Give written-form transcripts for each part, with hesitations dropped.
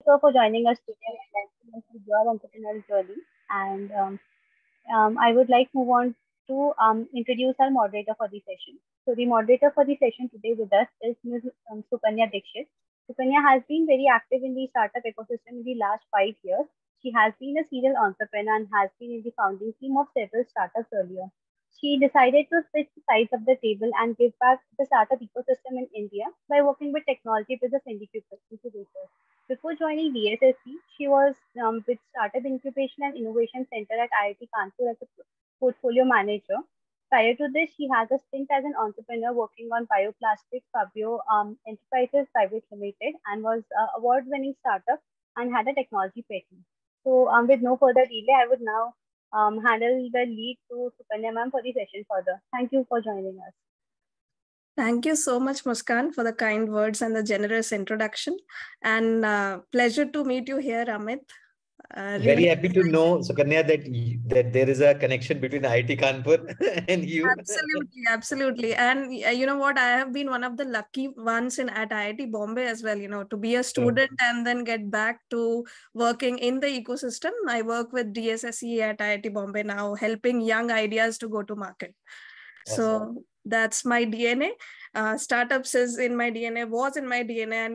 sir, for joining us today. I'd like to know your entrepreneurial journey. And I would like move on to introduce our moderator for the session. So the moderator for the session today with us is Ms. Sukanya Dixit. Sukanya has been very active in the startup ecosystem in the last 5 years. She has been a serial entrepreneur and has been in the founding team of several startups earlier. She decided to switch the sides of the table and give back to the startup ecosystem in India by working with technology business incubators. Before joining DSSC, she was with Startup Incubation and Innovation Center at IIT Kanpur as a portfolio manager. Prior to this, she has a stint as an entrepreneur working on bioplastics Fabio Enterprises Private Limited and was award-winning startup and had a technology patent. So, with no further delay, I would now handle the lead to Sukanya ma'am for the session further. Thank you for joining us. Thank you so much, Muskan, for the kind words and the generous introduction. And pleasure to meet you here, Amit. Very happy to know, Sukanya, that there is a connection between IIT Kanpur and you. Absolutely, absolutely. And you know what? I have been one of the lucky ones at IIT Bombay as well, to be a student and then get back to working in the ecosystem. I work with DSSE at IIT Bombay now, helping young ideas to go to market. Awesome. So that's my DNA. Startups is in my DNA, was in my DNA, and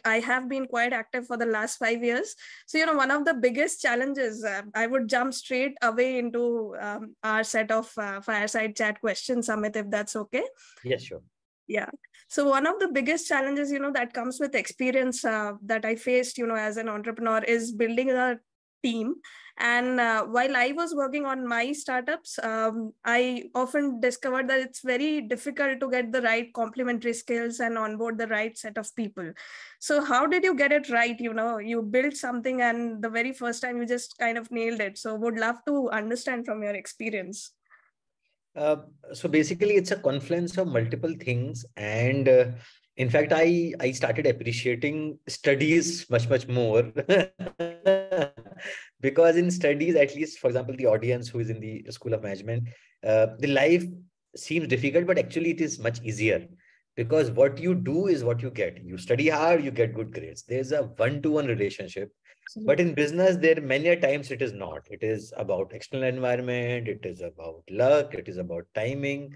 I have been quite active for the last 5 years. So one of the biggest challenges, I would jump straight away into our set of fireside chat questions, Amit, if that's okay. Yes, sure. Yeah. So one of the biggest challenges, that comes with experience that I faced, as an entrepreneur is building a team. And while I was working on my startups, I often discovered that it's very difficult to get the right complementary skills and onboard the right set of people. So how did you get it right? You built something and the very first time you just kind of nailed it. So would love to understand from your experience. So basically, it's a confluence of multiple things. And in fact, I started appreciating studies much more. Because in studies, at least, for example, the audience who is in the School of Management, the life seems difficult, but actually it is much easier. Because what you do is what you get. You study hard, you get good grades. There's a one-to-one relationship. But in business, there many times it is not. It is about external environment. It is about luck. It is about timing.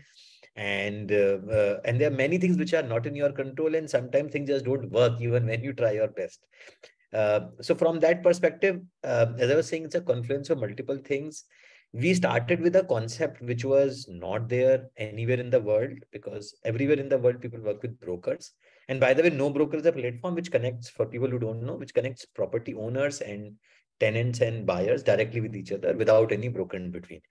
And there are many things which are not in your control. And sometimes things just don't work even when you try your best. So from that perspective, as I was saying, it's a confluence of multiple things. We started with a concept which was not there anywhere in the world, because everywhere in the world people work with brokers. And by the way, NoBroker is a platform which connects, for people who don't know, which connects property owners and tenants and buyers directly with each other without any broker in between.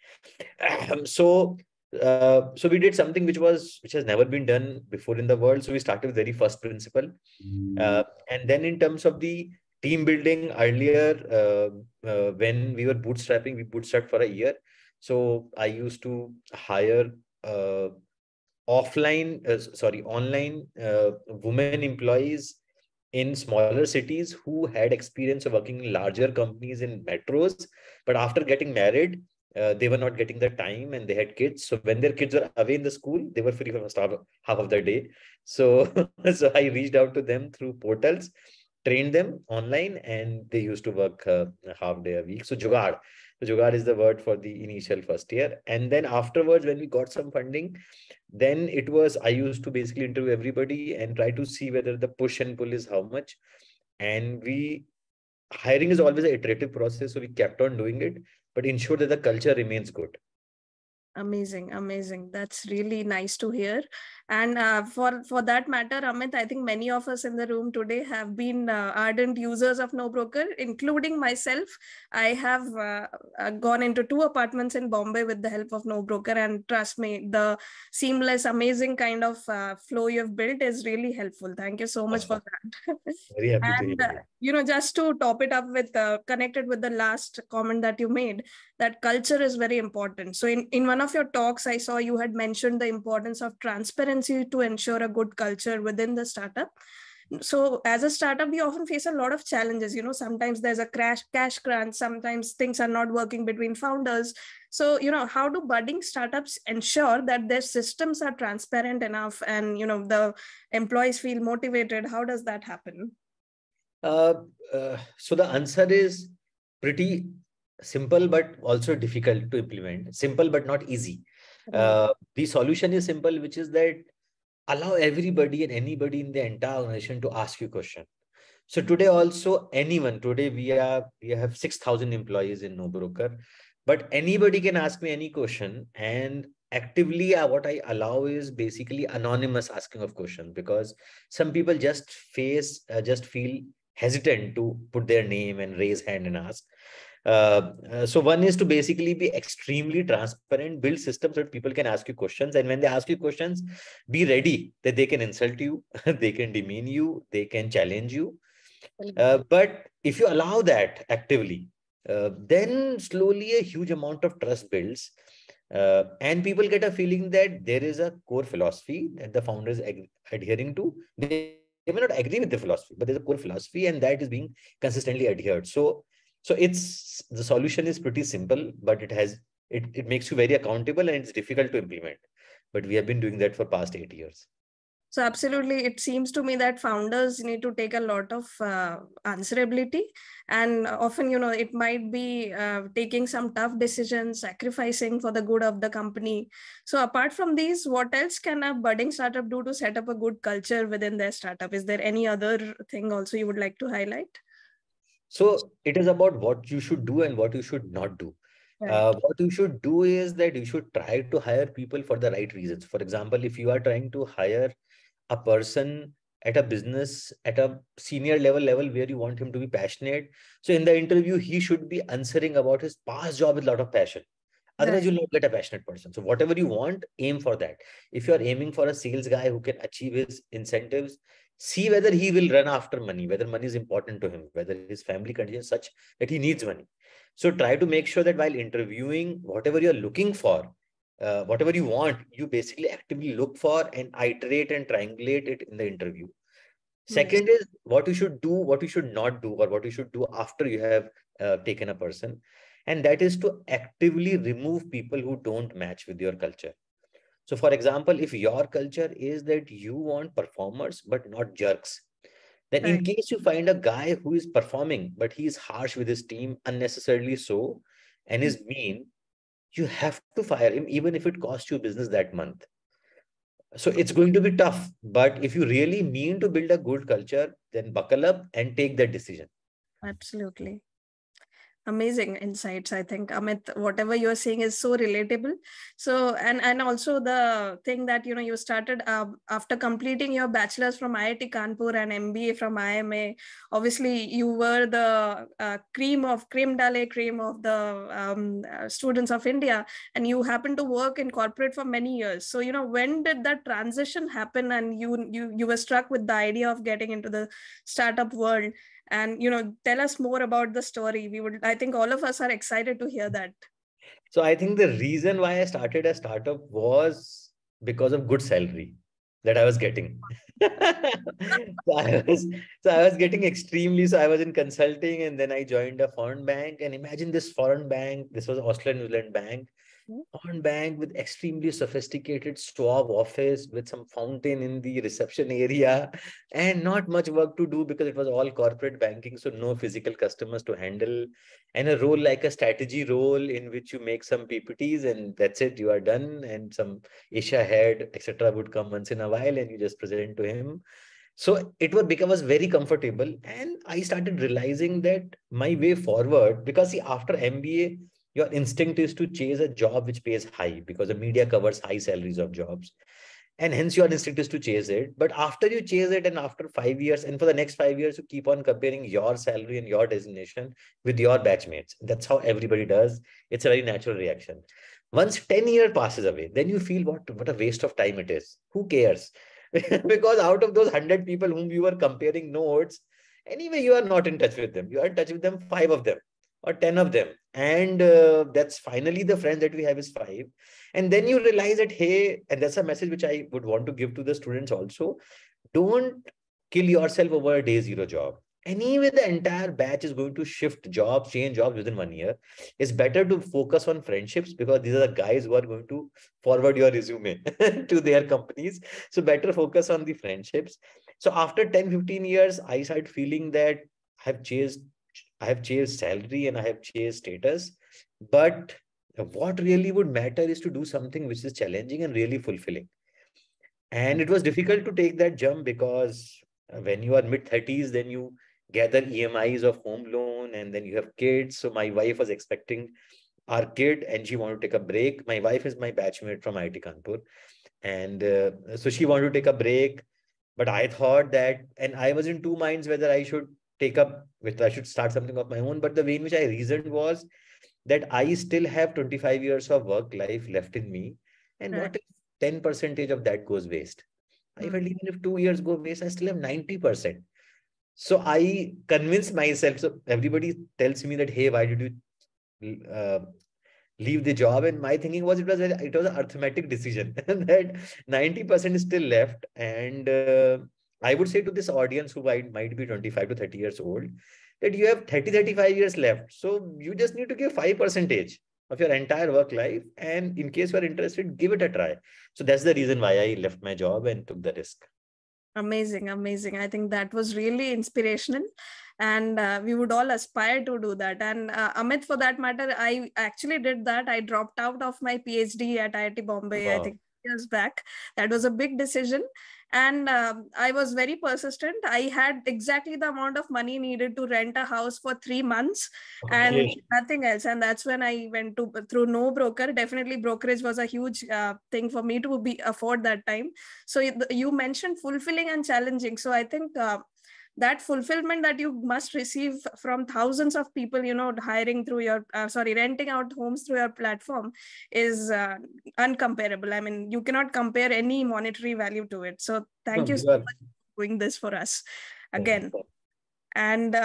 So we did something which has never been done before in the world. So we started with very first principle. And then in terms of the team building, earlier, when we were bootstrapping, we bootstrapped for a year. So I used to hire online women employees in smaller cities who had experience of working in larger companies in metros. But after getting married, they were not getting the time and they had kids. So when their kids were away in the school, they were free for half of the day. So I reached out to them through portals, trained them online, and they used to work half day a week. So Jugaad. So Jugaad is the word for the initial first year. And then afterwards, when we got some funding, then I used to basically interview everybody and try to see whether the push and pull is how much. And hiring is always an iterative process. So we kept on doing it, but ensure that the culture remains good. Amazing. That's really nice to hear. And for that matter, Amit, I think many of us in the room today have been ardent users of NoBroker, including myself. I have gone into 2 apartments in Bombay with the help of NoBroker, and trust me, the seamless, amazing kind of flow you've built is really helpful. Thank you so much for that. Very happy to hear it. Just to top it up with connected with the last comment that you made, that culture is very important. So in one of your talks, I saw you had mentioned the importance of transparency to ensure a good culture within the startup. So as a startup, we often face a lot of challenges. Sometimes there's a cash crunch. Sometimes things are not working between founders. So, how do budding startups ensure that their systems are transparent enough and, the employees feel motivated? How does that happen? Uh, so the answer is pretty simple, but also difficult to implement. Simple, but not easy. Right. The solution is simple, which is that allow everybody and anybody in the entire organization to ask you question. So today also anyone, today we have 6,000 employees in NoBroker, but anybody can ask me any question, and actively what I allow is basically anonymous asking of questions, because some people just feel hesitant to put their name and raise hand and ask. So one is to basically be extremely transparent, build systems so that people can ask you questions. And when they ask you questions, be ready that they can insult you, they can demean you, they can challenge you. But if you allow that actively, then slowly a huge amount of trust builds. And people get a feeling that there is a core philosophy that the founder is adhering to. They may not agree with the philosophy, but there's a core philosophy, and that is being consistently adhered. So it's the solution is pretty simple, but it makes you very accountable, and it's difficult to implement. But we have been doing that for past 8 years. So absolutely, it seems to me that founders need to take a lot of answerability, and often, it might be taking some tough decisions, sacrificing for the good of the company. So apart from these, what else can a budding startup do to set up a good culture within their startup? Is there any other thing also you would like to highlight? So it is about what you should do and what you should not do. Right. What you should do is that you should try to hire people for the right reasons. For example, if you are trying to hire a person at a business at a senior level where you want him to be passionate, so in the interview he should be answering about his past job with a lot of passion. Otherwise, Right. you'll not get a passionate person. So whatever you want, aim for that. If you're aiming for a sales guy who can achieve his incentives, see whether he will run after money, whether money is important to him, whether his family condition is such that he needs money. So try to make sure that while interviewing, whatever you're looking for, whatever you want, you basically actively look for and iterate and triangulate it in the interview. Yes. Second is what you should do, what you should not do, or what you should do after you have taken a person. And that is to actively remove people who don't match with your culture. So, for example, if your culture is that you want performers but not jerks, then in Right. case you find a guy who is performing but he is harsh with his team, unnecessarily so, and is mean, you have to fire him even if it costs you business that month. So it's going to be tough, but if you really mean to build a good culture, then buckle up and take that decision. Absolutely. Amazing insights. I think, Amit, whatever you're saying is so relatable. So, and also the thing that you started after completing your bachelor's from IIT Kanpur and MBA from IMA. Obviously, you were the creme de la creme of the students of India, and you happened to work in corporate for many years. So, when did that transition happen, and you were struck with the idea of getting into the startup world? And tell us more about the story. I think all of us are excited to hear that. So I think the reason why I started a startup was because of good salary that I was getting. so I was getting extremely, so I was in consulting, and then I joined a foreign bank. And imagine this foreign bank, this was Australia New Zealand bank. Foreign bank with extremely sophisticated swab office with some fountain in the reception area, and not much work to do because it was all corporate banking, so no physical customers to handle, and a role like a strategy role in which you make some PPTs and that's it, you are done, and some Asia head etc would come once in a while and you just present to him. So it would become us very comfortable, and I started realizing that my way forward, because see, after MBA your instinct is to chase a job which pays high because the media covers high salaries of jobs, and hence your instinct is to chase it. But after you chase it, and after 5 years, and for the next 5 years, you keep on comparing your salary and your designation with your batchmates. That's how everybody does. It's a very natural reaction. Once 10 years passes away, then you feel what a waste of time it is. Who cares? Because out of those 100 people whom you were comparing notes, anyway, you are not in touch with them. You are in touch with them, 5 of them or 10 of them. And that's finally the friend that we have is 5. And then you realize that, hey, and that's a message which I would want to give to the students also. Don't kill yourself over a day zero job. Anyway, the entire batch is going to shift jobs, change jobs within 1 year. It's better to focus on friendships because these are the guys who are going to forward your resume to their companies. So better focus on the friendships. So after 10, 15 years, I started feeling that I have chased salary and I have chased status, but what really would matter is to do something which is challenging and really fulfilling. And it was difficult to take that jump because when you are mid-30s, then you gather EMIs of home loan and then you have kids. So my wife was expecting our kid and she wanted to take a break. My wife is my batchmate from IIT Kanpur. And so she wanted to take a break. But I thought that, and I was in two minds whether I should I should start something of my own. But the way in which I reasoned was that I still have 25 years of work life left in me. And what Right. if 10% of that goes waste? I felt even if 2 years go waste, I still have 90%. So I convinced myself. So everybody tells me that, hey, why did you leave the job? And my thinking was it was an arithmetic decision that 90% is still left. And I would say to this audience who might be 25 to 30 years old, that you have 35 years left. So you just need to give 5% of your entire work life. And in case you are interested, give it a try. So that's the reason why I left my job and took the risk. Amazing, amazing. I think that was really inspirational. And we would all aspire to do that. And Amit, for that matter, I actually did that. I dropped out of my PhD at IIT Bombay, I Wow. think years back. That was a big decision. And I was very persistent. I had exactly the amount of money needed to rent a house for 3 months and Okay. nothing else. And that's when I went to through NoBroker. Definitely brokerage was a huge thing for me to be afford that time. So you mentioned fulfilling and challenging. So I think that fulfillment that you must receive from thousands of people, hiring through your renting out homes through your platform is uncomparable. I mean, you cannot compare any monetary value to it. So thank No, you so you are. much for doing this for us Thanks. again. And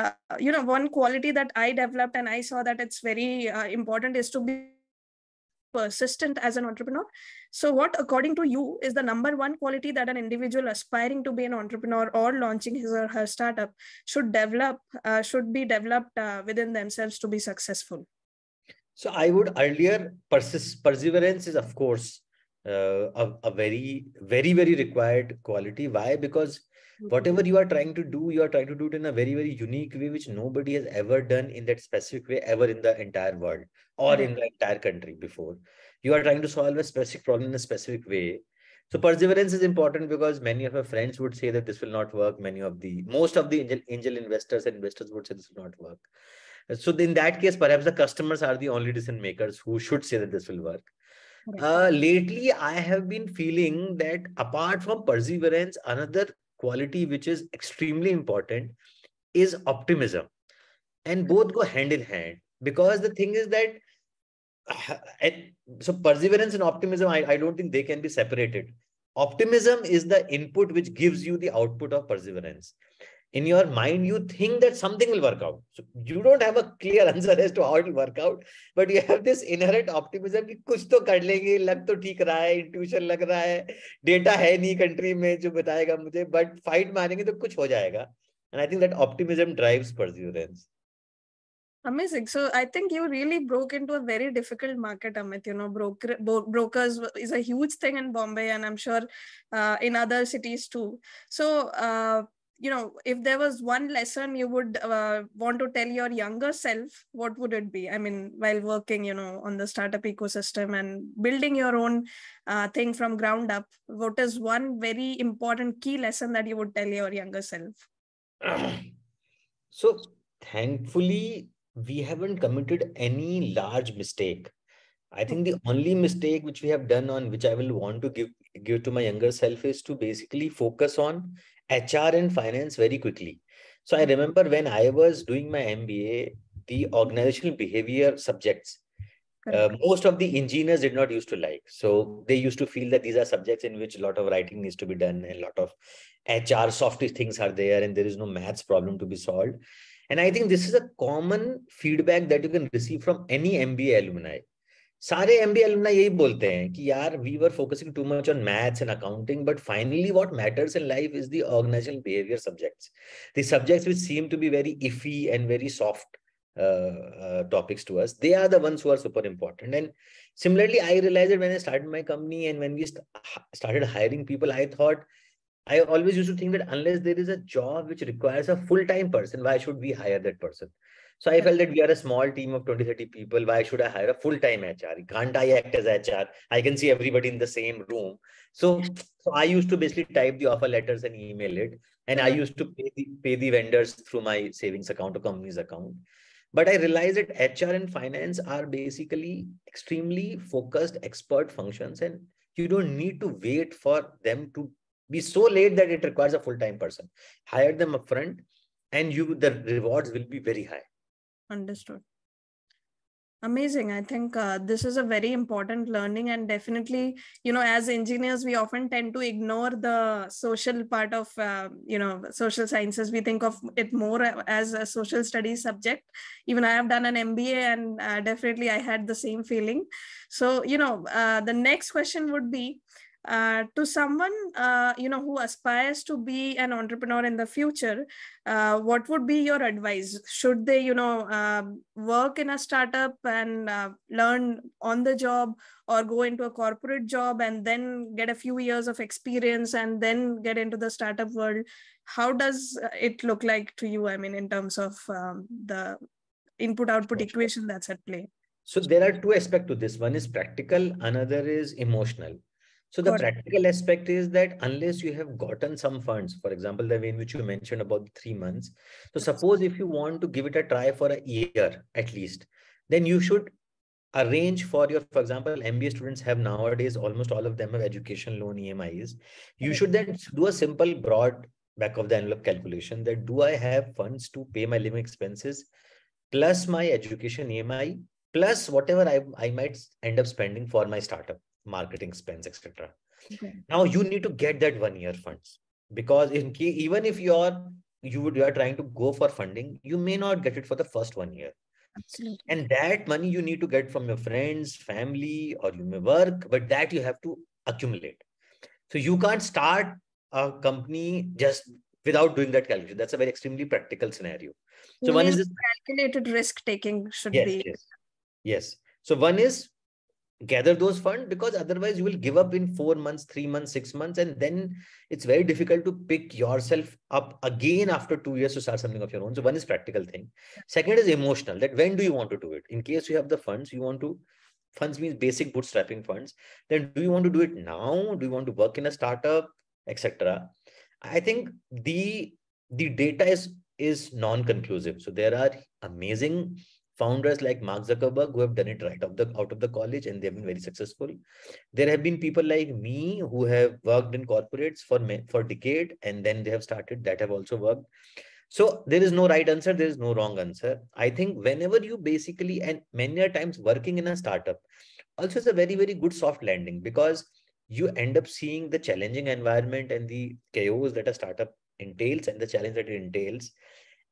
one quality that I developed and I saw that it's very important is to be persistent as an entrepreneur. So what, according to you, is the number one quality that an individual aspiring to be an entrepreneur or launching his or her startup should be developed within themselves to be successful? So I would earlier perseverance is of course a very, very, very required quality. Why? Because whatever you are trying to do, you are trying to do it in a very, very unique way, which nobody has ever done in that specific way ever in the entire world or in Correct. the entire country before. You are trying to solve a specific problem in a specific way. So perseverance is important because many of our friends would say that this will not work. Most of the angel investors and investors would say this will not work. So in that case, perhaps the customers are the only decision makers who should say that this will work. Correct. Lately, I have been feeling that apart from perseverance, another quality which is extremely important is optimism. And both go hand in hand because the thing is that and so perseverance and optimism, I don't think they can be separated. Optimism is the input which gives you the output of perseverance. In your mind, you think that something will work out. So you don't have a clear answer as to how it will work out, but you have this inherent optimism कि कुछ तो कर लेंगे, लग तो ठीक रहा है, intuition लग रहा है, data है नहीं country में जो बताएगा मुझे, but fight मारेंगे तो कुछ हो जाएगा. And I think that optimism drives perseverance. Amazing. So I think you really broke into a very difficult market, Amit. Brokers is a huge thing in Bombay, and I'm sure in other cities too. So, if there was one lesson you would want to tell your younger self, what would it be? I mean, while working, on the startup ecosystem and building your own thing from ground up, what is one very important key lesson that you would tell your younger self? So thankfully, we haven't committed any large mistake. I think the only mistake which we have done on which I will want to give to my younger self is to basically focus on HR and finance very quickly. So I remember when I was doing my MBA, the organizational behavior subjects, Correct. most of the engineers did not used to like. So they used to feel that these are subjects in which a lot of writing needs to be done and a lot of HR softy things are there and there is no maths problem to be solved. And I think this is a common feedback that you can receive from any MBA alumni. सारे MBA alumni यही बोलते हैं कि यार we were focusing too much on maths and accounting, but finally what matters in life is the organizational behavior subjects, the subjects which seem to be very iffy and very soft topics to us. They are the ones who are super important. And similarly, I realized that when I started my company and when we started hiring people, I thought I always used to think that unless there is a job which requires a full-time person, why should we hire that person? So I felt that we are a small team of 20, 30 people. Why should I hire a full-time HR? Can't I act as HR? I can see everybody in the same room. So I used to basically type the offer letters and email it. And I Correct. used to pay the vendors through my savings account or company's account. But I realized that HR and finance are basically extremely focused expert functions, and you don't need to wait for them to be so late that it requires a full-time person. Hire them upfront, and the rewards will be very high. Understood. Amazing. I think this is a very important learning, and definitely, as engineers, we often tend to ignore the social part of, social sciences. We think of it more as a social studies subject. Even I have done an MBA, and definitely I had the same feeling. So, the next question would be, to someone, who aspires to be an entrepreneur in the future, what would be your advice? Should they, work in a startup and learn on the job, or go into a corporate job and then get a few years of experience and then get into the startup world? How does it look like to you? I mean, in terms of the input-output equation that's at play. So there are two aspects to this. One is practical, another is emotional. So the Got it. practical aspect is that unless you have gotten some funds, for example, the way in which you mentioned about 3 months. So suppose if you want to give it a try for a year at least, then you should arrange for example, MBA students have nowadays, almost all of them have education loan EMIs. You should then do a simple broad back of the envelope calculation that do I have funds to pay my living expenses plus my education EMI plus whatever I might end up spending for my startup, marketing spends, etc. Okay. Now you need to get that 1 year funds, because even if you are trying to go for funding, you may not get it for the first 1 year. Absolutely. And that money you need to get from your friends, family, or you may work, but that you have to accumulate. So you can't start a company just without doing that calculation. That's a very extremely practical scenario. So one is this. Calculated risk taking should Yes, be. yes. So one is gather those funds, because otherwise you will give up in 4 months, 3 months, 6 months, and then it's very difficult to pick yourself up again after 2 years to start something of your own. So one is practical thing. Second is emotional, that when do you want to do it? In case you have the funds, funds means basic bootstrapping funds. Then do you want to do it now? Do you want to work in a startup, etc.? I think the data is non-conclusive. So there are amazing founders like Mark Zuckerberg who have done it right out of the college, and they've been very successful. There have been people like me who have worked in corporates for decade, and then they have started that have also worked. So there is no right answer, there is no wrong answer. I think whenever you basically, and many times working in a startup also is a very, very good soft landing, because you end up seeing the challenging environment and the chaos that a startup entails and the challenge that it entails.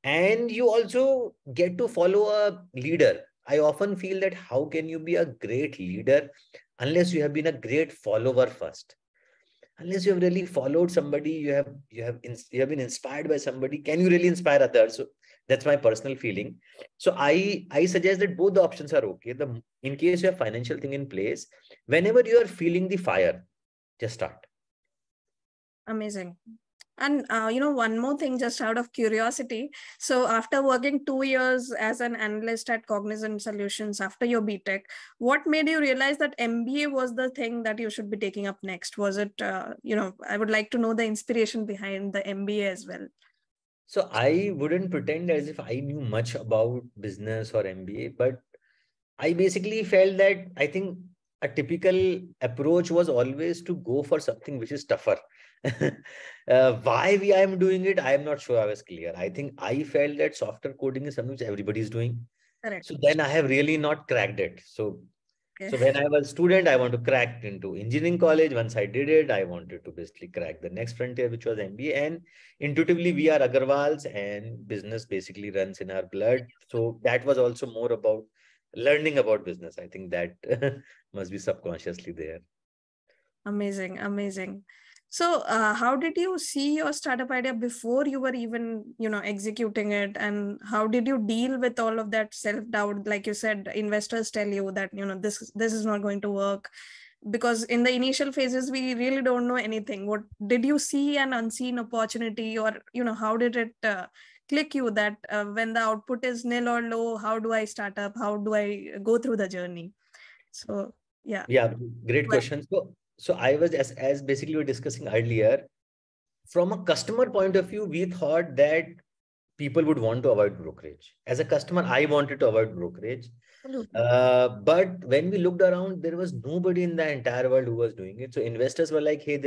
And you also get to follow a leader. I often feel that how can you be a great leader unless you have been a great follower first? Unless you have really followed somebody, you have been inspired by somebody, can you really inspire others? So that's my personal feeling. So I suggest that both the options are okay. In case you have financial thing in place, whenever you are feeling the fire, just start. Amazing. And, one more thing, just out of curiosity. So after working 2 years as an analyst at Cognizant Solutions after your BTech, what made you realize that MBA was the thing that you should be taking up next? Was it, I would like to know the inspiration behind the MBA as well. So I wouldn't pretend as if I knew much about business or MBA, but I basically felt that I think a typical approach was always to go for something which is tougher. Why I am doing it, I am not sure I was clear. I think I felt that software coding is something which everybody is doing. Correct. So then I have really not cracked it. So when I was a student, I want to crack into engineering college. Once I did it, I wanted to basically crack the next frontier, which was MBA. And intuitively, we are Agarwals, and business basically runs in our blood. So that was also more about learning about business. I think that must be subconsciously there. Amazing, amazing. So how did you see your startup idea before you were even, executing it? And how did you deal with all of that self-doubt? Like you said, investors tell you that, this is not going to work. because in the initial phases, we really don't know anything. What did you see an unseen opportunity, or, how did it click you that when the output is nil or low, how do I start up? How do I go through the journey? So, yeah. Yeah, great question. So I was, as basically we were discussing earlier, from a customer point of view, we thought that people would want to avoid brokerage. As a customer, I wanted to avoid brokerage. Absolutely. But when we looked around, there was nobody in the entire world who was doing it. So investors were like, hey,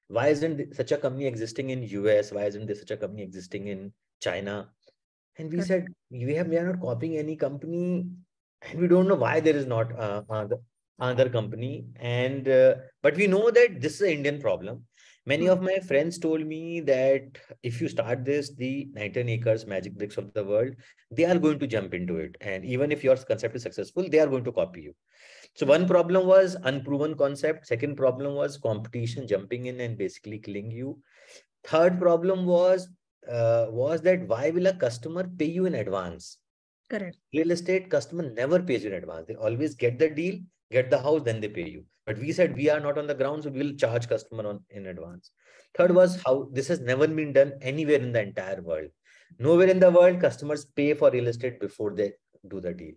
why isn't such a company existing in US? Why isn't there such a company existing in China? And we said, we are not copying any company, and we don't know why there is not another company. And but we know that this is an Indian problem. Many of my friends told me that if you start this, the 19 acres magic bricks of the world, they are going to jump into it. And even if your concept is successful, they are going to copy you. So one problem was unproven concept. Second problem was competition jumping in and basically killing you. Third problem was that why will a customer pay you in advance? Correct. Real estate customer never pays you in advance. They always get the deal, get the house, then they pay you. But we said we are not on the ground, so we will charge customer in advance. Third was how this has never been done anywhere in the entire world. Nowhere in the world customers pay for real estate before they do the deal.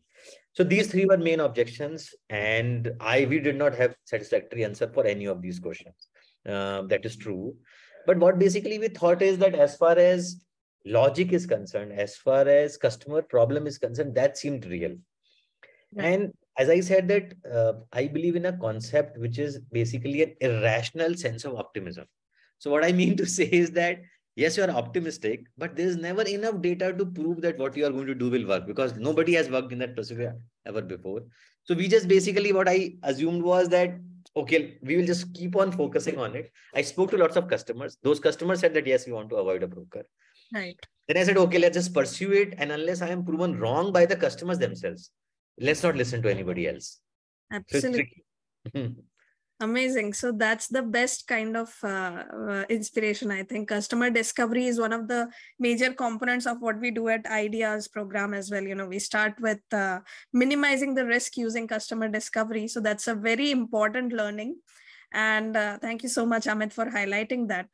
So these three were main objections, and we did not have satisfactory answer for any of these questions. That is true. But what basically we thought is that as far as logic is concerned, as far as customer problem is concerned, that seemed real. Yeah. And as I said that I believe in a concept which is basically an irrational sense of optimism. So what I mean to say is that yes, you are optimistic, but there is never enough data to prove that what you are going to do will work, because nobody has worked in that procedure ever before. So we just basically, what I assumed was that, okay, we will just keep on focusing on it. I spoke to lots of customers. Those customers said that, yes, we want to avoid a broker. Right. Then I said, okay, let's just pursue it. And unless I am proven wrong by the customers themselves, let's not listen to anybody else. Absolutely. So Amazing. So that's the best kind of inspiration, I think. Customer discovery is one of the major components of what we do at Ideas program as well. We start with minimizing the risk using customer discovery. So that's a very important learning. And thank you so much, Amit, for highlighting that.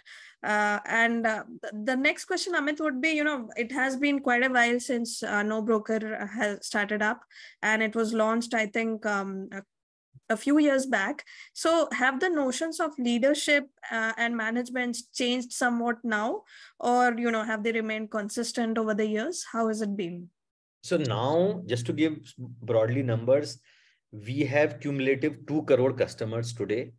The next question, Amit, would be, it has been quite a while since NoBroker has started up, and it was launched, I think, a few years back. So have the notions of leadership and management changed somewhat now, or, have they remained consistent over the years? How has it been? So now, just to give broadly numbers, we have cumulative 2 crore customers today.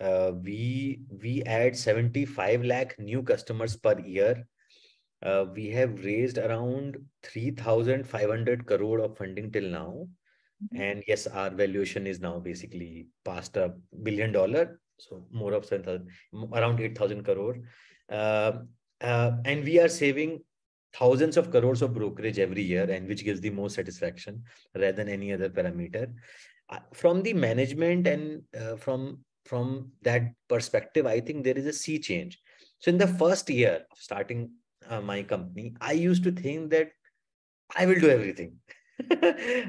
We add 75 lakh new customers per year. We have raised around 3,500 crore of funding till now. And yes, our valuation is now basically past $1 billion. So more of 7,000, around 8,000 crore. And we are saving thousands of crores of brokerage every year, and which gives the most satisfaction rather than any other parameter. From the management and from that perspective, I think there is a sea change. So in the first year of starting my company, I used to think that I will do everything.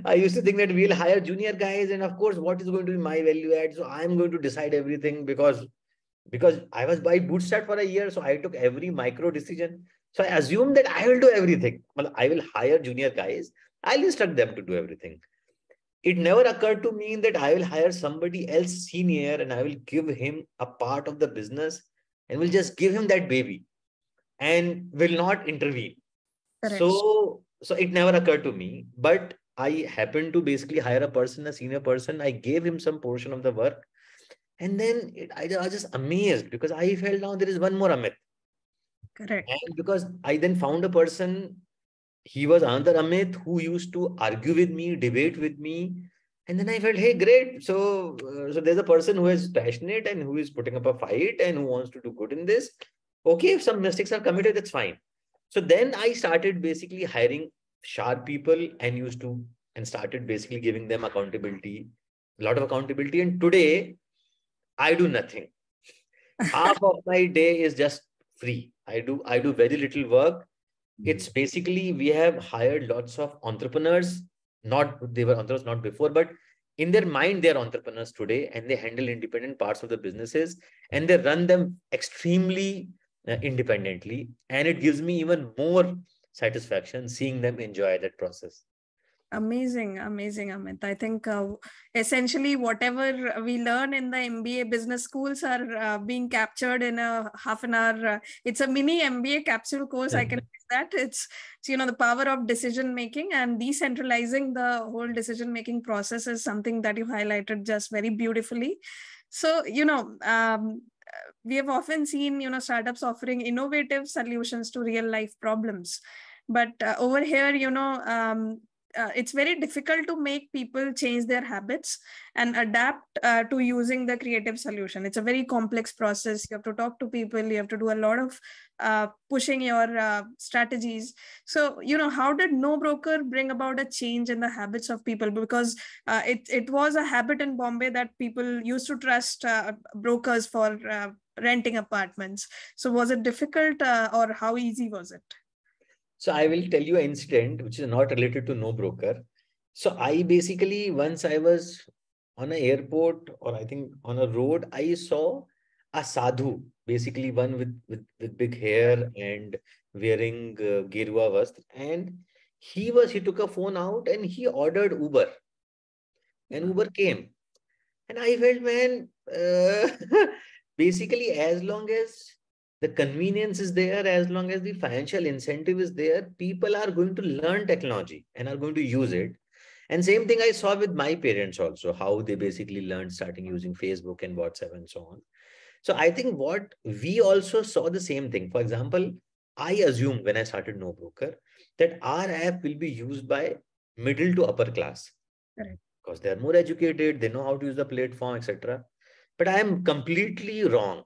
I used to think that we'll hire junior guys, and of course, what is going to be my value add? So I'm going to decide everything because I was by bootstrap for a year, so I took every micro decision. So I assumed that I will do everything. Well, I will hire junior guys. I'll instruct them to do everything. It never occurred to me that I will hire somebody else senior and I will give him a part of the business and will just give him that baby and will not intervene. Correct. So it never occurred to me, but I happened to basically hire a person, a senior person. I gave him some portion of the work. And then I was just amazed because I felt now there is one more Amit. Correct. And because I then found a person, he was another Amit who used to argue with me, debate with me. And then I felt, hey, great. So there's a person who is passionate and who is putting up a fight and who wants to do good in this. Okay, if some mistakes are committed, that's fine. So then I started basically hiring sharp people and started basically giving them accountability, a lot of accountability. And today I do nothing. Half of my day is just free. I do very little work. It's basically, we have hired lots of entrepreneurs. They were entrepreneurs not before, but in their mind, they're entrepreneurs today, and they handle independent parts of the businesses, and they run them extremely independently. And it gives me even more satisfaction seeing them enjoy that process. Amazing, amazing, Amit. I think essentially whatever we learn in the MBA business schools are being captured in a half an hour. It's a mini MBA capsule course. I can say that it's the power of decision making and decentralizing the whole decision making process is something that you highlighted just very beautifully. So we have often seen startups offering innovative solutions to real life problems, but over here it's very difficult to make people change their habits and adapt to using the creative solution. It's a very complex process. You have to talk to people. You have to do a lot of pushing your strategies. So, how did NoBroker bring about a change in the habits of people? Because it was a habit in Bombay that people used to trust brokers for renting apartments. So was it difficult or how easy was it? So I will tell you an incident which is not related to NoBroker. So I basically, once I was on an airport or I think on a road, I saw a sadhu, basically one with big hair and wearing Gerua Vastra. And he took a phone out and he ordered Uber. And Uber came. And I felt, man, basically as long as the convenience is there, as long as the financial incentive is there, people are going to learn technology and are going to use it. And same thing I saw with my parents also, how they basically learned starting using Facebook and WhatsApp and so on. So I think what we also saw the same thing. For example, I assumed when I started NoBroker that our app will be used by middle to upper class. Correct. Because they are more educated, they know how to use the platform, etc. But I am completely wrong.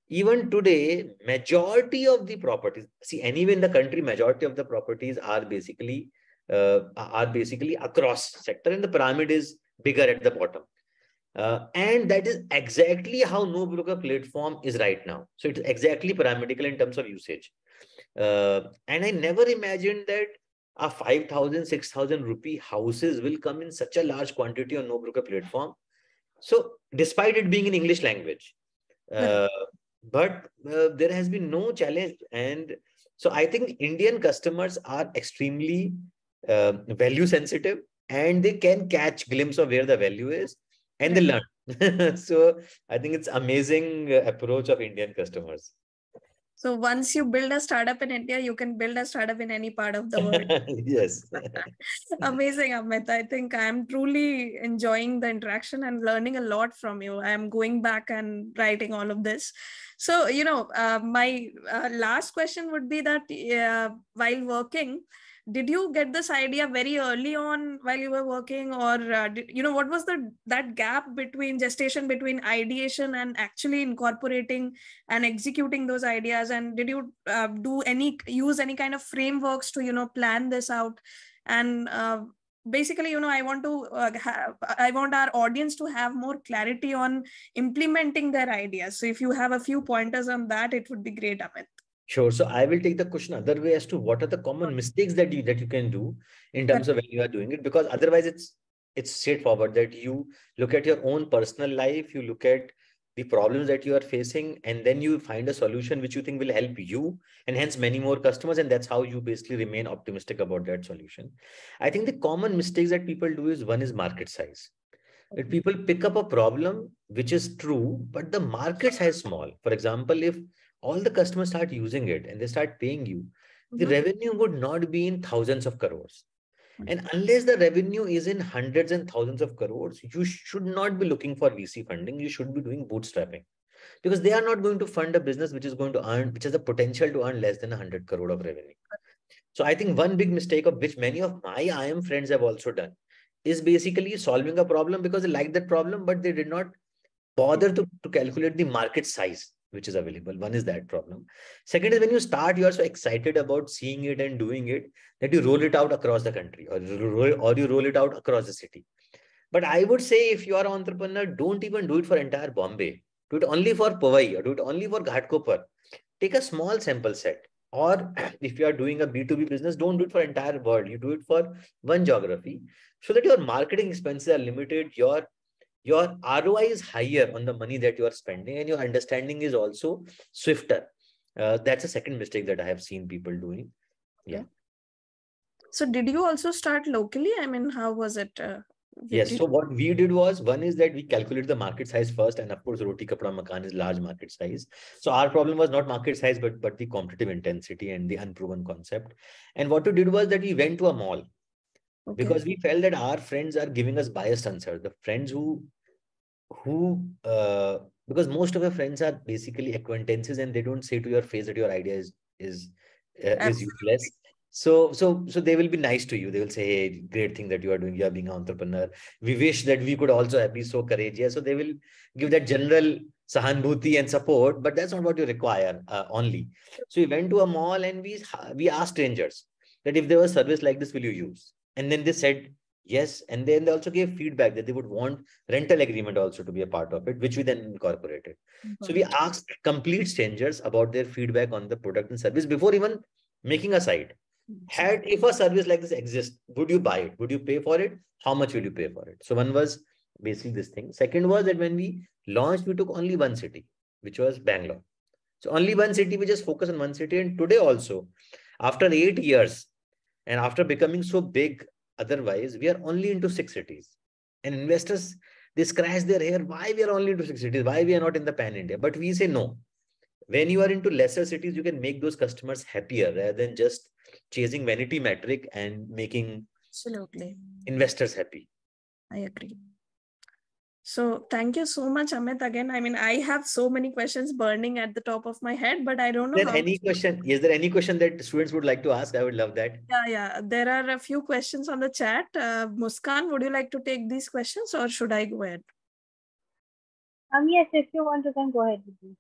Even today, majority of the properties, see, anyway in the country, majority of the properties are basically across sector, and the pyramid is bigger at the bottom. And that is exactly how NoBroker platform is right now. So it's exactly pyramidical in terms of usage. And I never imagined that a 5,000, 6,000 rupee houses will come in such a large quantity on NoBroker platform. So despite it being in English language, but there has been no challenge. And so I think Indian customers are extremely value sensitive, and they can catch glimpse of where the value is and they learn. So I think it's amazing approach of Indian customers. So once you build a startup in India, you can build a startup in any part of the world. Yes. Amazing, Amit. I think I'm truly enjoying the interaction and learning a lot from you. I'm going back and writing all of this. So, my last question would be that while working, did you get this idea very early on while you were working, or what was that gap between gestation between ideation and actually incorporating and executing those ideas? And did you use any kind of frameworks to plan this out? And basically, I want our audience to have more clarity on implementing their ideas. So if you have a few pointers on that, it would be great, Amit. Sure. So I will take the question other way as to what are the common mistakes that you can do in terms of when you are doing it, because otherwise it's straightforward that you look at your own personal life, you look at the problems that you are facing, and then you find a solution which you think will help you and hence many more customers. And that's how you basically remain optimistic about that solution. I think the common mistakes that people do is, one is market size. That people pick up a problem which is true, but the market size is small. For example, if all the customers start using it and they start paying you, the revenue would not be in thousands of crores. And unless the revenue is in hundreds and thousands of crores, you should not be looking for VC funding. You should be doing bootstrapping, because they are not going to fund a business which is going to earn, which has the potential to earn less than 100 crore of revenue. So I think one big mistake, of which many of my IM friends have also done, is basically solving a problem because they like that problem, but they did not bother to calculate the market size which is available. One is that problem. Second is, when you start, you are so excited about seeing it and doing it that you roll it out across the country, or you roll it out across the city. But I would say, if you are an entrepreneur, don't even do it for entire Bombay. Do it only for Powai, or do it only for Ghatkopar. Take a small sample set Or if you are doing a B2B business, don't do it for entire world. You do it for one geography so that your marketing expenses are limited, your ROI is higher on the money that you are spending, and your understanding is also swifter. That's a second mistake that I have seen people doing. Yeah. Okay. So did you also start locally? I mean, how was it? Yes. So what we did was, one is that we calculated the market size first, and of course, roti kapda makan is large market size. So our problem was not market size, but the competitive intensity and the unproven concept. And what we did was that we went to a mall, because we felt that our friends are giving us biased answers. The friends who because most of your friends are basically acquaintances, and they don't say to your face that your idea is useless. So they will be nice to you. They will say, hey, great thing that you are doing, you are being an entrepreneur, we wish that we could also be so courageous. So they will give that general sahanbhuti and support, but that's not what you require only. So we went to a mall and we asked strangers that if there was service like this, will you use? And then they said yes, and then they also gave feedback that they would want rental agreement also to be a part of it, which we then incorporated. So we asked complete strangers about their feedback on the product and service before even making a site. If a service like this exists, would you buy it? Would you pay for it? How much will you pay for it? So one was basically this thing. Second was that when we launched, we took only one city, which was Bangalore. So only one city, we just focus on one city. And today also, after 8 years, and after becoming so big, otherwise, we are only into 6 cities. And investors, they scratch their hair. Why we are only into 6 cities? Why we are not in the pan India? But we say no. When you are into lesser cities, you can make those customers happier rather than just chasing vanity metric and making investors happy. I agree. So thank you so much, Amit. Again, I mean, I have so many questions burning at the top of my head, but I don't know how. Is there any question that students would like to ask? I would love that. Yeah. There are a few questions on the chat. Muskan, would you like to take these questions, or should I go ahead? Yes, if you want, you can go ahead with me.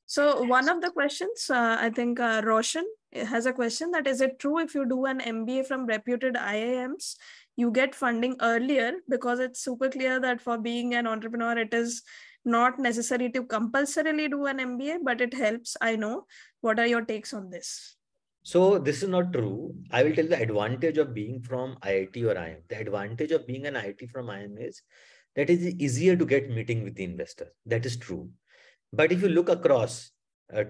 So one of the questions, I think Roshan has a question, that is it true if you do an MBA from reputed IIMs, you get funding earlier? Because it's super clear that for being an entrepreneur, it is not necessary to compulsorily do an MBA, but it helps. I know. What are your takes on this? So this is not true. I will tell you the advantage of being from IIT or IIM. The advantage of being an IIT from IIM is that it is easier to get meeting with the investor. That is true. But if you look across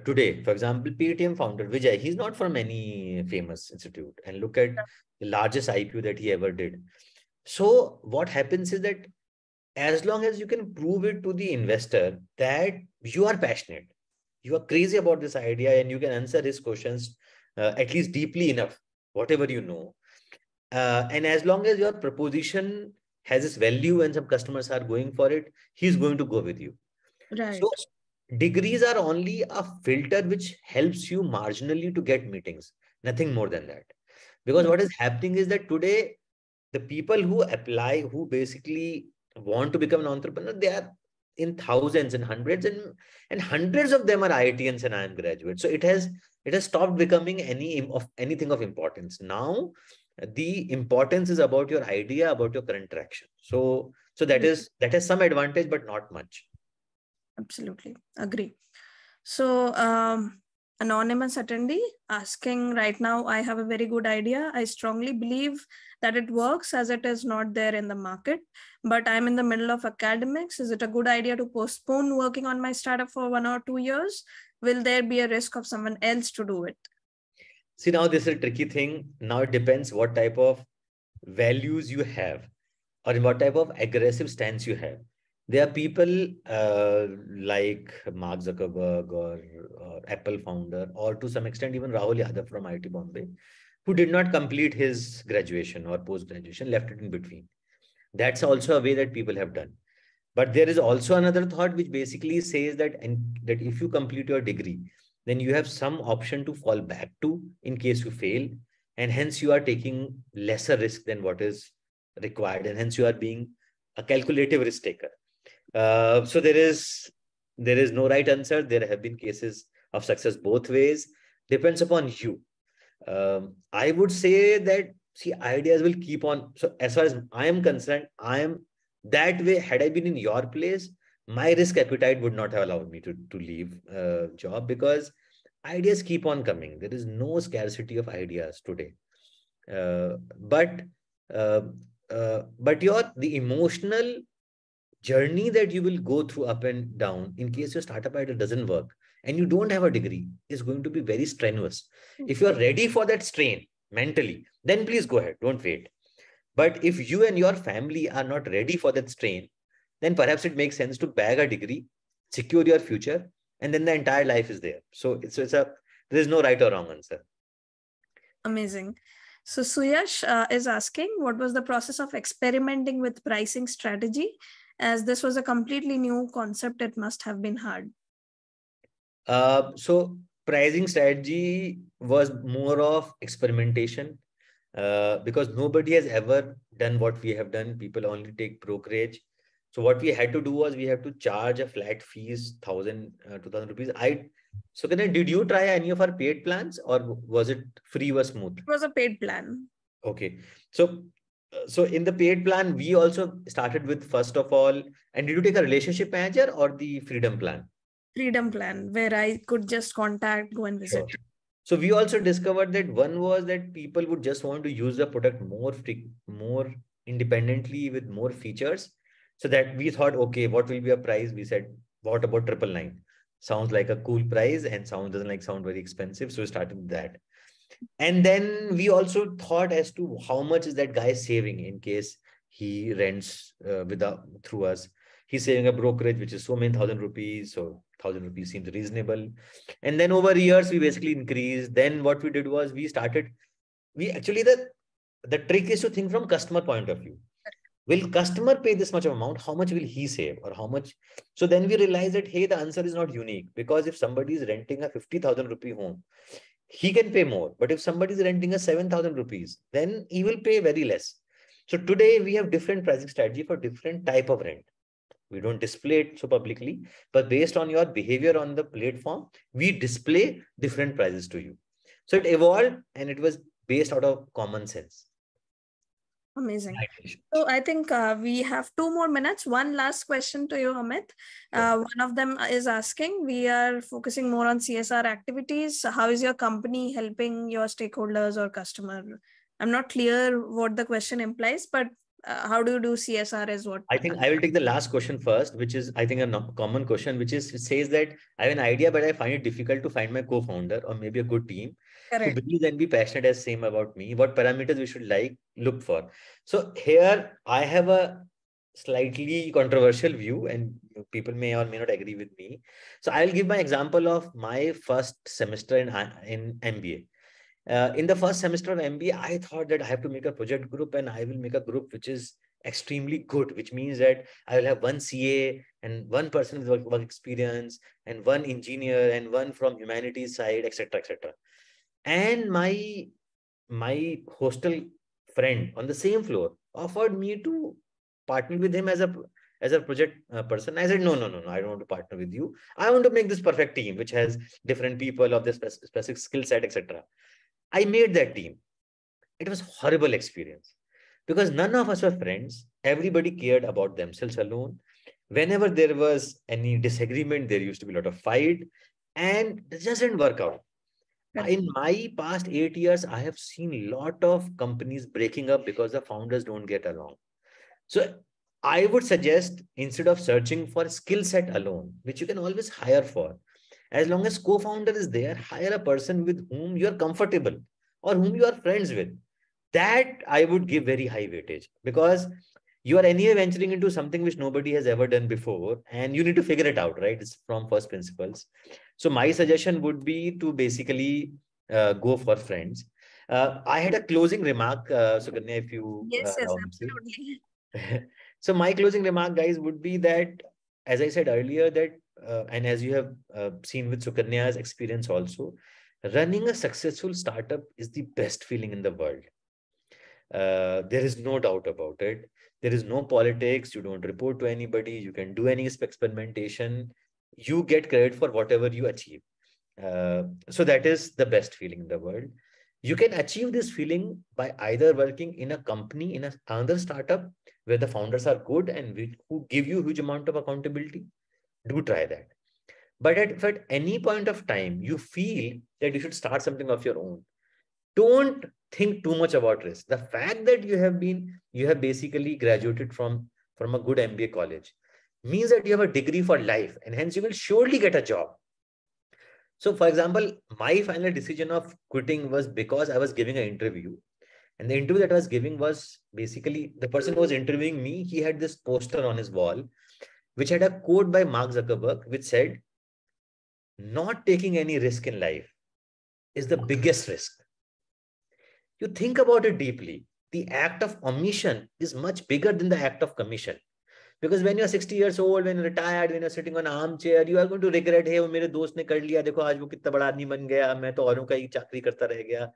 today, for example, Paytm founder Vijay, he's not from any famous institute, and look at the largest IPO that he ever did. So what happens is that as long as you can prove it to the investor that you are passionate, you are crazy about this idea, and you can answer his questions at least deeply enough, whatever you know. And as long as your proposition has its value and some customers are going for it, he's going to go with you. Right. So degrees are only a filter which helps you marginally to get meetings, nothing more than that. Because what is happening is that today, the people who apply, who basically want to become an entrepreneur, they are in thousands and hundreds of them are IITians and IIM graduates. So it has stopped becoming anything of importance. Now, the importance is about your idea, about your current traction. So that has some advantage, but not much. Absolutely. Agree. So, anonymous attendee asking right now, I have a very good idea. I strongly believe that it works as it is not there in the market, but I'm in the middle of academics. Is it a good idea to postpone working on my startup for 1 or 2 years? Will there be a risk of someone else to do it? See, now this is a tricky thing. Now it depends what type of values you have or what type of aggressive stance you have. There are people like Mark Zuckerberg or Apple founder, or to some extent even Rahul Yadav from IIT Bombay, who did not complete his graduation or post-graduation, left it in between. That's also a way that people have done. But there is also another thought which basically says that if you complete your degree, then you have some option to fall back to in case you fail, and hence you are taking lesser risk than what is required, and hence you are being a calculative risk taker. So there is no right answer. There have been cases of success both ways. Depends upon you. I would say that, see, ideas will keep on. So as far as I am concerned, I am that way. Had I been in your place, my risk appetite would not have allowed me to leave job, because Ideas keep on coming. There is no scarcity of ideas today. Uh, but uh, the emotional journey that you will go through up and down in case your startup idea doesn't work and you don't have a degree is going to be very strenuous. If you're ready for that strain mentally, then please go ahead, don't wait. But if you and your family are not ready for that strain, then perhaps it makes sense to bag a degree, secure your future, and then the entire life is there. So there is no right or wrong answer. Amazing. So Suyash is asking, what was the process of experimenting with pricing strategy? As this was a completely new concept, it must have been hard. So pricing strategy was more of experimentation because nobody has ever done what we have done. People only take brokerage. So what we had to do was we have to charge a flat fees, 2,000 rupees. So did you try any of our paid plans or was it free was smooth? It was a paid plan. Okay. So in the paid plan, we also started with first of all, and did you take a relationship manager or the freedom plan? Freedom plan, where I could just contact, go and visit. Sure. So we also discovered that one was that people would just want to use the product more independently with more features. So that we thought, okay, what will be a price? We said, what about 999? Sounds like a cool price and doesn't sound very expensive. So we started with that. And then we also thought as to how much is that guy saving in case he rents through us. He's saving a brokerage, which is so many thousand rupees. So 1,000 rupees seems reasonable. And then over years, we basically increased. Then what we did was we actually, the trick is to think from customer point of view. Will customer pay this much amount? How much will he save or how much? So then we realized that, hey, the answer is not unique because if somebody is renting a 50,000 rupee home, he can pay more. But if somebody is renting a 7,000 rupees, then he will pay very less. So today we have different pricing strategy for different type of rent. We don't display it so publicly, but based on your behavior on the platform, we display different prices to you. So it evolved and it was based out of common sense. Amazing. So I think we have 2 more minutes. One last question to you, Amit. One of them is asking, we are focusing more on CSR activities. How is your company helping your stakeholders or customer? I'm not clear what the question implies, but how do you do CSR is what? I think I will take the last question first, which is, I think, a common question, which says that I have an idea, but I find it difficult to find my co-founder or maybe a good team who believes and be passionate as same about me. What parameters we should look for? So here I have a slightly controversial view and people may or may not agree with me. So I'll give my example of my first semester in MBA. In the first semester of MBA, I thought that I have to make a project group and I will make a group which is extremely good, which means that I will have one CA and one person with work experience and one engineer and one from humanities side, etc., etc. And my hostel friend on the same floor offered me to partner with him as a project person. I said, no, I don't want to partner with you. I want to make this perfect team, which has different people of this specific skill set, etc. I made that team. It was a horrible experience because none of us were friends. Everybody cared about themselves alone. Whenever there was any disagreement, there used to be a lot of fight and it just didn't work out. In my past 8 years, I have seen a lot of companies breaking up because the founders don't get along. So I would suggest instead of searching for skill set alone, which you can always hire for, as long as co-founder is there, hire a person with whom you are comfortable or whom you are friends with. That I would give very high weightage because you are anyway venturing into something which nobody has ever done before and you need to figure it out, right? It's from first principles. So my suggestion would be to basically go for friends. I had a closing remark, Suganya, if you yes, allow me to. absolutely. So my closing remark, guys, would be that, as I said earlier, that and as you have seen with Sukanya's experience also, running a successful startup is the best feeling in the world. There is no doubt about it. There is no politics. You don't report to anybody. You can do any experimentation. You get credit for whatever you achieve. So that is the best feeling in the world. You can achieve this feeling by either working in a company, in another startup where the founders are good and who give you a huge amount of accountability. Do try that. But if at any point of time you feel that you should start something of your own, don't think too much about risk. The fact that you have basically graduated from a good MBA college means that you have a degree for life, and hence you will surely get a job. So, for example, my final decision of quitting was because I was giving an interview. And the interview that I was giving was basically the person who was interviewing me, he had this poster on his wall, which had a quote by Mark Zuckerberg, which said, "Not taking any risk in life is the biggest risk." You think about it deeply. The act of omission is much bigger than the act of commission. Because when you're 60 years old, when you're retired, when you're sitting on an armchair, you are going to regret, hey, वो मेरे दोस्त ने कर लिया, देखो आज वो कितना बड़ा आदमी बन गया, मैं तो औरों का ही चाकरी करता रह गया.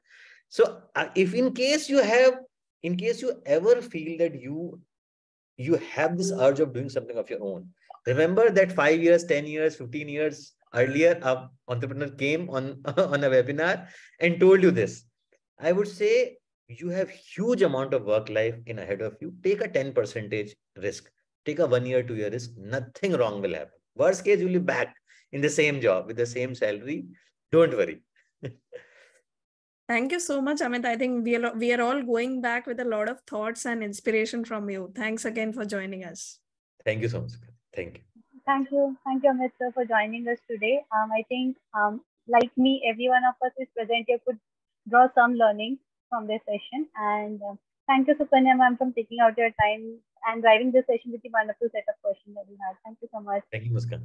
So if in case you ever feel that you have this urge of doing something of your own, remember that 5 years, 10 years, 15 years earlier, an entrepreneur came on, on a webinar and told you this. I would say you have huge amount of work life in ahead of you. Take a 10% risk. Take a 1 year, 2 year risk. Nothing wrong will happen. Worst case, you'll be back in the same job with the same salary. Don't worry. Thank you so much, Amit. I think we are all going back with a lot of thoughts and inspiration from you. Thanks again for joining us. Thank you so much. Thank you. Thank you, Amit sir, for joining us today. I think, like me, every one of us is present here could draw some learning from this session. And thank you, Sukanya ma'am, for taking out your time and driving this session with the wonderful set of questions that we had. Thank you so much. Thank you, Muskan.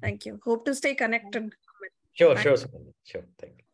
Thank you. Hope to stay connected. Sure, Sukanya. Sure. Thank you.